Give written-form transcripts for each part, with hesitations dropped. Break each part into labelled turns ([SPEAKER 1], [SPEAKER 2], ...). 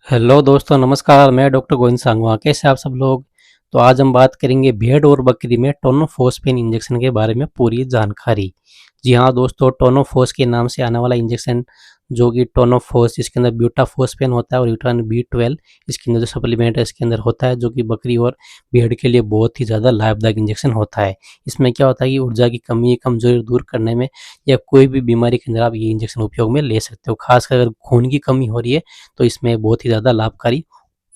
[SPEAKER 1] Hello दोस्तों, नमस्कार। मैं डॉक्टर गोविंद सांगवा। कैसे आप सब लोग। तो आज हम बात करेंगे भेड़ और बकरी में टोनोफॉस्फेन इंजेक्शन के बारे में पूरी जानकारी। जी हाँ दोस्तों, टोनोफॉस के नाम से आने वाला इंजेक्शन जो कि टोनोफॉस, इसके अंदर ब्यूटाफॉस्फेन होता है और विटामिन B12 इसके अंदर जो सप्लीमेंट है इसके अंदर होता है, जो कि बकरी और भेड़ के लिए बहुत ही ज़्यादा लाभदायक इंजेक्शन होता है। इसमें क्या होता है कि ऊर्जा की कमी, कमजोरी दूर करने में या कोई भी बीमारी के अंदर आप ये इंजेक्शन उपयोग में ले सकते हो। खासकर अगर खून की कमी हो रही है तो इसमें बहुत ही ज़्यादा लाभकारी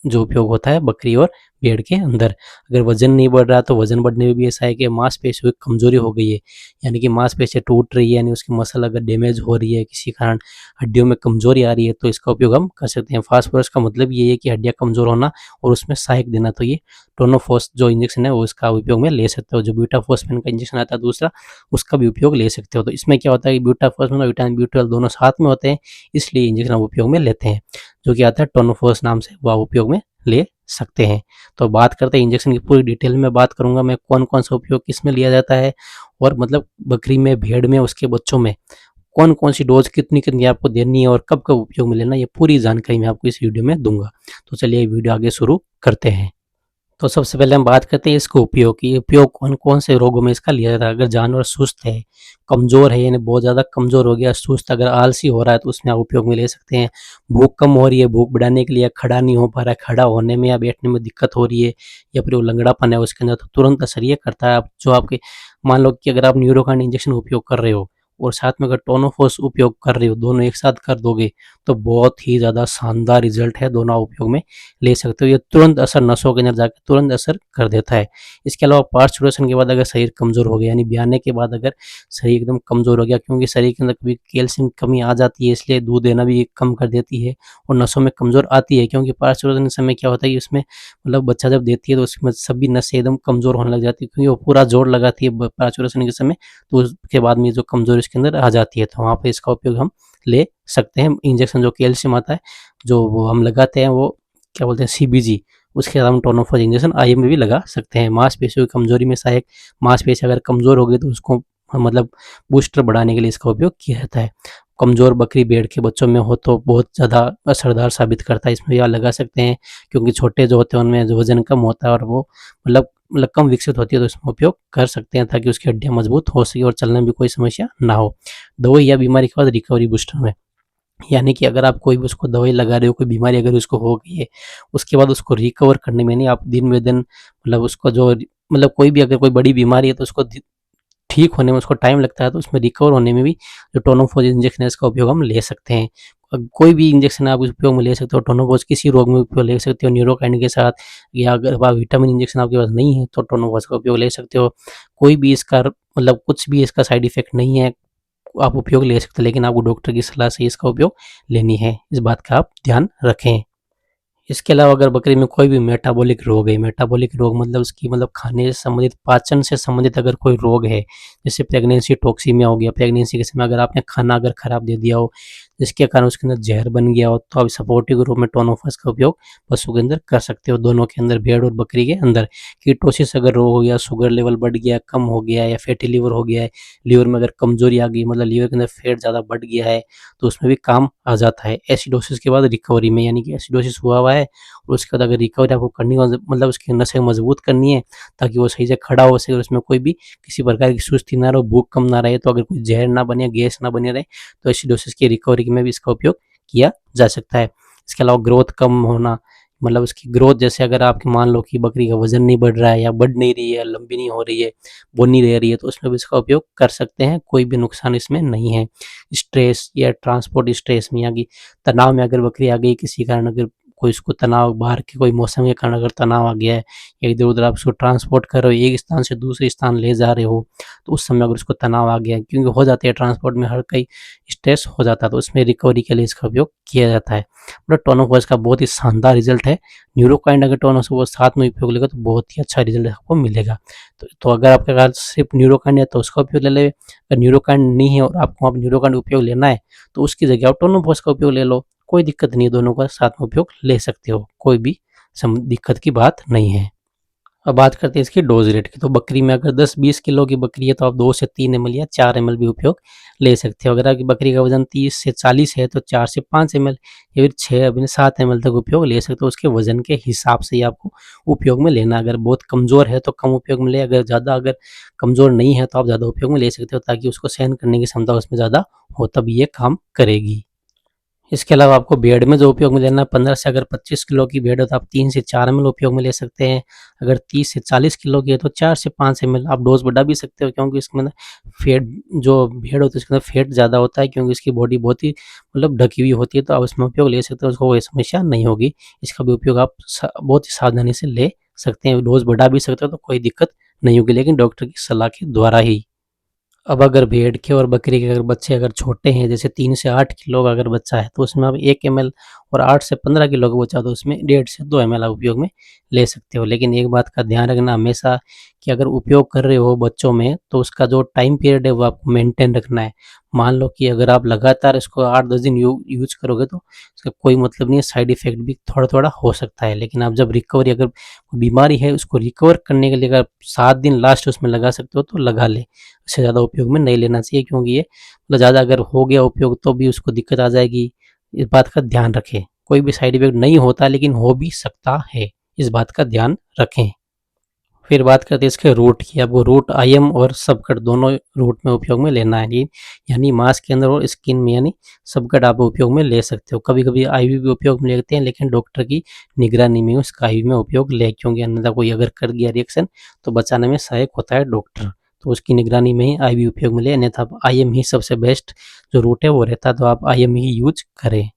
[SPEAKER 1] जो उपयोग होता है बकरी और भेड़ के अंदर। अगर वजन नहीं बढ़ रहा तो वजन बढ़ने में भी ऐसा है कि मांसपेशियों की कमजोरी हो गई है, यानी कि मांसपेशियाँ टूट रही है, यानी उसकी मसल अगर डैमेज हो रही है, किसी कारण हड्डियों में कमजोरी आ रही है, तो इसका उपयोग हम कर सकते हैं। फास्फोरस का मतलब ये है कि हड्डियाँ कमजोर होना और उसमें सहायक देना, तो ये टोनोफॉस जो इंजेक्शन है वो इसका उपयोग में ले सकते हो। जो ब्यूटाफॉस्फेन का इंजेक्शन आता है दूसरा, उसका भी उपयोग ले सकते हो। तो इसमें क्या होता है कि ब्यूटाफॉस्फेन और विटामिन B12 दोनों साथ में होते हैं, इसलिए इंजेक्शन हम उपयोग में लेते हैं। जो कि आता है टोनोफॉस नाम से, वह उपयोग में ले सकते हैं। तो बात करते हैं इंजेक्शन की पूरी डिटेल में बात करूंगा मैं, कौन कौन सा उपयोग किस में लिया जाता है, और मतलब बकरी में, भेड़ में, उसके बच्चों में कौन कौन सी डोज कितनी कितनी आपको देनी है और कब कब उपयोग में लेना, ये पूरी जानकारी मैं आपको इस वीडियो में दूंगा। तो चलिए वीडियो आगे शुरू करते हैं। तो सबसे पहले हम बात करते हैं इसके उपयोग की। उपयोग कौन कौन से रोगों में इसका लिया जाता है। अगर जानवर सुस्त है, कमजोर है, यानी बहुत ज़्यादा कमजोर हो गया, सुस्त, अगर आलसी हो रहा है तो उसमें आप उपयोग में ले सकते हैं। भूख कम हो रही है, भूख बढ़ाने के लिए, खड़ा नहीं हो पा रहा है, खड़ा होने में या बैठने में दिक्कत हो रही है, या फिर वो लंगड़ापन है उसके अंदर, तो तुरंत असर ये करता है। आप जो आपके, मान लो कि अगर आप न्यूरोकाइन इंजेक्शन उपयोग कर रहे हो और साथ में अगर टोनोफॉस उपयोग कर रहे हो, दोनों एक साथ कर दोगे तो बहुत ही ज़्यादा शानदार रिजल्ट है। दोनों आप उपयोग में ले सकते हो। ये तुरंत असर नसों के अंदर जाकर तुरंत असर कर देता है। इसके अलावा पार्चुरेशन के बाद अगर शरीर कमज़ोर हो गया, यानी ब्याने के बाद अगर शरीर एकदम कमज़ोर हो गया, क्योंकि शरीर के अंदर कभी कैल्शियम की कमी आ जाती है, इसलिए दूध देना भी कम कर देती है और नसों में कमज़ोर आती है। क्योंकि पार्चुरेशन के समय क्या होता है कि उसमें मतलब बच्चा जब देती है तो उसमें सभी नसें एकदम कमज़ोर होने लग जाती है, क्योंकि वो पूरा जोर लगाती है पार्चुरेशन के समय, तो उसके बाद में जो कमज़ोरी इसके अंदर आ जाती है, तो वहाँ पे इसका उपयोग हम ले सकते हैं। इंजेक्शन जो कैल्शियम आता है, जो वो हम लगाते हैं, वो क्या बोलते हैं, CBG, उसके साथ हम टोनोफॉस इंजेक्शन IM में भी लगा सकते हैं। मांसपेशियों की कमजोरी में सहायक, मांसपेशी अगर कमजोर हो गई तो उसको मतलब बूस्टर बढ़ाने के लिए इसका उपयोग किया जाता है। कमजोर बकरी भेड़ के बच्चों में हो तो बहुत ज़्यादा असरदार साबित करता है, इसमें भी आप लगा सकते हैं। क्योंकि छोटे जो होते हैं उनमें जो वजन कम होता है और वो मतलब कम विकसित होती है, तो इसमें उपयोग कर सकते हैं ताकि उसकी हड्डियाँ मजबूत हो सके और चलने में भी कोई समस्या ना हो। दवाई या बीमारी के बाद रिकवरी बूस्टर में, यानी कि अगर आप कोई भी उसको दवाई लगा रहे हो, कोई बीमारी अगर उसको हो गई है, उसके बाद उसको रिकवर करने में, नहीं आप दिन ब दिन मतलब उसको जो मतलब कोई भी अगर कोई बड़ी बीमारी है तो उसको ठीक होने में उसको टाइम लगता है, तो उसमें रिकवर होने में भी जो टोनोफॉस इंजेक्शन है इसका उपयोग हम ले सकते हैं। कोई भी इंजेक्शन आप उपयोग में ले सकते हो। टोनोफॉस किसी रोग में उपयोग ले सकते हो न्यूरोकाइन के साथ, या अगर आप विटामिन इंजेक्शन आपके पास नहीं है तो टोनोफॉस का उपयोग ले सकते हो। कोई भी इसका मतलब कुछ भी इसका साइड इफेक्ट नहीं है, आप उपयोग ले सकते हैं, लेकिन आपको डॉक्टर की सलाह से इसका उपयोग लेनी है, इस बात का आप ध्यान रखें। इसके अलावा अगर बकरी में कोई भी मेटाबॉलिक रोग है, मेटाबॉलिक रोग मतलब उसकी मतलब खाने से संबंधित, पाचन से संबंधित अगर कोई रोग है, जैसे प्रेगनेंसी टॉक्सीमिया हो गया, प्रेगनेंसी के समय अगर आपने खाना अगर खराब दे दिया हो जिसके कारण उसके अंदर जहर बन गया हो, तो आप सपोर्टिव के रूप में टोनोफास का उपयोग पशु के अंदर कर सकते हो, दोनों के अंदर, भेड़ और बकरी के अंदर। कीटोसिस अगर रोग हो गया, शुगर लेवल बढ़ गया, कम हो गया, या फैटी लीवर हो गया है, लीवर में अगर कमजोरी आ गई, मतलब लीवर के अंदर फैट ज़्यादा बढ़ गया है, तो उसमें भी काम आ जाता है। एसिडोसिस के बाद रिकवरी में, यानी कि एसिडोसिस हुआ है और उसके बाद अगर रिकवरी आपको करनी हो, मतलब उसकी नसें मजबूत करनी है ताकि वो सही से खड़ा हो सके और उसमें कोई भी किसी प्रकार की सुस्ती ना रहे, भूख कम ना रहे, तो अगर कोई जहर ना बने, गैस ना बने रहे, तो एसिडोसिस की रिकवरी में भी इसका उपयोग किया जा सकता है। इसके अलावा ग्रोथ कम होना, मतलब उसकी ग्रोथ, जैसे अगर आप मान लो कि बकरी का वजन नहीं बढ़ रहा है, या बढ़ नहीं रही है, लंबी नहीं हो रही है, बोन नहीं रह रही है, तो उसमें भी इसका उपयोग कर सकते हैं, कोई भी नुकसान इसमें नहीं है। स्ट्रेस या ट्रांसपोर्ट स्ट्रेस में, या कि तनाव में अगर बकरी आ गई किसी कारण, अगर कोई उसको तनाव, बाहर के कोई मौसम के कारण अगर तनाव आ गया है, या इधर उधर आप उसको ट्रांसपोर्ट कर रहे हो, एक स्थान से दूसरे स्थान ले जा रहे हो, तो उस समय अगर उसको तनाव आ गया है, क्योंकि हो जाते हैं ट्रांसपोर्ट में हर कई स्ट्रेस हो जाता है, तो उसमें रिकवरी के लिए इसका उपयोग किया जाता है। मतलब टोनोफॉस का बहुत ही शानदार रिजल्ट है। न्यूरोकाइंड अगर टोनोफॉस साथ में उपयोग लेगा तो बहुत ही अच्छा रिजल्ट आपको मिलेगा। तो अगर आपके पास सिर्फ न्यूरोकाइंड है तो उसका उपयोग ले ले, अगर न्यूरोकाइंड नहीं है और आपको आप न्यूरोकाइंड उपयोग लेना है तो उसकी जगह आप टोनोफॉस का उपयोग ले लो, कोई दिक्कत नहीं है, दोनों का साथ में उपयोग ले सकते हो, कोई भी दिक्कत की बात नहीं है। अब बात करते हैं इसकी डोज रेट की। तो बकरी में अगर 10-20 किलो की बकरी है तो आप 2 से 3 एमएल या 4 एमएल भी उपयोग ले सकते हो। अगर आपकी बकरी का वजन 30 से 40 है तो 4 से 5 एमएल या फिर 6 या 7 एमएल तक उपयोग ले सकते हो। उसके वजन के हिसाब से ही आपको उपयोग में लेना। अगर बहुत कमज़ोर है तो कम उपयोग में ले, अगर कमज़ोर नहीं है तो आप ज़्यादा उपयोग में ले सकते हो, ताकि उसको सहन करने की क्षमता उसमें ज़्यादा हो, तब ये काम करेगी। इसके अलावा आपको भेड़ में जो उपयोग में लेना है, 15 से अगर 25 किलो की भेड़ है तो आप 3 से 4 एमएल उपयोग में ले सकते हैं। अगर 30 से 40 किलो की है तो 4 से 5 एमएल। आप डोज़ बढ़ा भी सकते हो, क्योंकि इसके अंदर फैट, जो भेड़ होती है उसके अंदर फैट ज़्यादा होता है, क्योंकि इसकी बॉडी बहुत ही ढकी हुई होती है, तो आप इसमें उपयोग ले सकते हो, उसको कोई समस्या नहीं होगी। इसका भी उपयोग आप बहुत ही सावधानी से ले सकते हैं। डोज़ बढ़ा भी सकते हो तो कोई दिक्कत नहीं होगी, लेकिन डॉक्टर की सलाह के द्वारा ही। अब अगर भेड़ के और बकरी के अगर बच्चे अगर छोटे हैं, जैसे 3 से 8 किलो का अगर बच्चा है तो उसमें आप 1 एमएल, और 8 से 15 किलो का बच्चा तो उसमें 1.5 से 2 एमएल आप उपयोग में ले सकते हो। लेकिन एक बात का ध्यान रखना हमेशा, कि अगर उपयोग कर रहे हो बच्चों में तो उसका जो टाइम पीरियड है वो आपको मेंटेन रखना है। मान लो कि अगर आप लगातार इसको 8-10 दिन यूज करोगे तो इसका कोई मतलब नहीं है, साइड इफेक्ट भी थोड़ा-थोड़ा हो सकता है। लेकिन आप जब रिकवरी, अगर बीमारी है उसको रिकवर करने के लिए अगर 7 दिन लास्ट उसमें लगा सकते हो तो लगा ले। इससे ज़्यादा उपयोग में नहीं लेना चाहिए, क्योंकि ये ज़्यादा अगर हो गया उपयोग तो भी उसको दिक्कत आ जाएगी। इस बात का ध्यान रखें। कोई भी साइड इफेक्ट नहीं होता, लेकिन हो भी सकता है, इस बात का ध्यान रखें। फिर बात करते हैं इसके रूट की। आपको रूट आईएम और सबकट दोनों रूट में उपयोग में लेना है, यानी मांस के अंदर और स्किन में, यानी सबकट आप उपयोग में ले सकते हो। कभी कभी आईवी भी उपयोग में लेते हैं, लेकिन डॉक्टर की निगरानी में उसका आईवी में उपयोग ले, क्योंकि अन्यथा कोई अगर कर गया रिएक्शन तो बचाने में सहायक होता है डॉक्टर। तो उसकी निगरानी में ही आईवी उपयोग में ले, अन्यथा आईएम ही सबसे बेस्ट जो रूट है वो रहता है, तो आप आईएम ही यूज करें।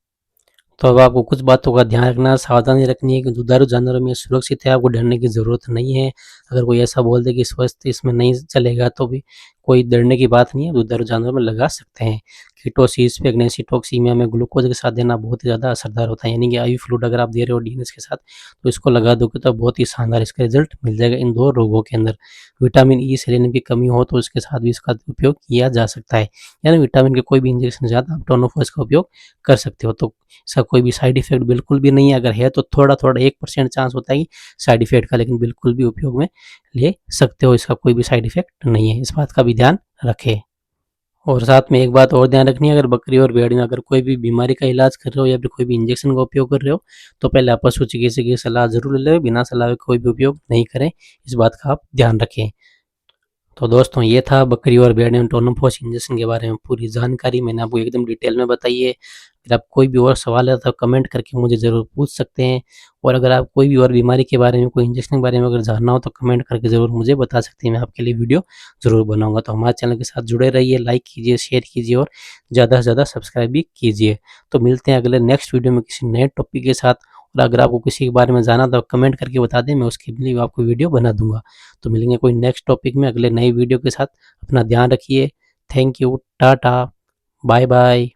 [SPEAKER 1] तो अब आपको कुछ बातों का ध्यान रखना, सावधानी रखनी है कि दुधारू जानवरों में सुरक्षित है, आपको डरने की ज़रूरत नहीं है। अगर कोई ऐसा बोल दे कि स्वस्थ इसमें नहीं चलेगा तो भी कोई डरने की बात नहीं है, दुधारू जानवरों में लगा सकते हैं। कीटोसिस, प्रेगनेंसी टॉक्सीमिया में ग्लूकोज के साथ देना बहुत ही ज़्यादा असरदार होता है, यानी कि आईवी फ्लूइड अगर आप दे रहे हो डीएनएस के साथ तो इसको लगा दोगे तो बहुत ही शानदार इसका रिजल्ट मिल जाएगा इन 2 रोगों के अंदर। विटामिन ई, सेलेनियम की कमी हो तो उसके साथ भी इसका उपयोग किया जा सकता है, यानी विटामिन के कोई भी इंजेक्शन के साथ आप टोनोफॉस का उपयोग कर सकते हो। तो इसका कोई भी साइड इफेक्ट बिल्कुल भी नहीं है, अगर है तो थोड़ा-थोड़ा 1% चांस होता है कि साइड इफेक्ट का, लेकिन बिल्कुल भी उपयोग में ले सकते हो, इसका कोई भी साइड इफेक्ट नहीं है, इस बात का भी ध्यान रखें। और साथ में एक बात और ध्यान रखनी है, अगर बकरी और भेड़ में अगर कोई भी बीमारी का इलाज कर रहे हो या फिर कोई भी इंजेक्शन का उपयोग कर रहे हो तो पहले आप पशु चिकित्सक की सलाह ज़रूर ले लें, बिना सलाह के कोई भी उपयोग नहीं करें, इस बात का आप ध्यान रखें। तो दोस्तों ये था बकरी और भेड़ में टोनोफॉस इंजेक्शन के बारे में पूरी जानकारी, मैंने आपको एकदम डिटेल में बताई है। अगर आप कोई भी और सवाल है तो कमेंट करके मुझे ज़रूर पूछ सकते हैं, और अगर आप कोई भी और बीमारी के बारे में, कोई इंजेक्शन के बारे में अगर जानना हो तो कमेंट करके ज़रूर मुझे बता सकते हैं, मैं आपके लिए वीडियो ज़रूर बनाऊँगा। तो हमारे चैनल के साथ जुड़े रहिए, लाइक कीजिए, शेयर कीजिए और ज़्यादा से ज़्यादा सब्सक्राइब भी कीजिए। तो मिलते हैं अगले नेक्स्ट वीडियो में किसी नए टॉपिक के साथ, और अगर आपको किसी के बारे में जाना तो कमेंट करके बता दें, मैं उसके लिए आपको वीडियो बना दूँगा। तो मिलेंगे कोई नेक्स्ट टॉपिक में अगले नई वीडियो के साथ। अपना ध्यान रखिए। Thank you, tata, bye bye.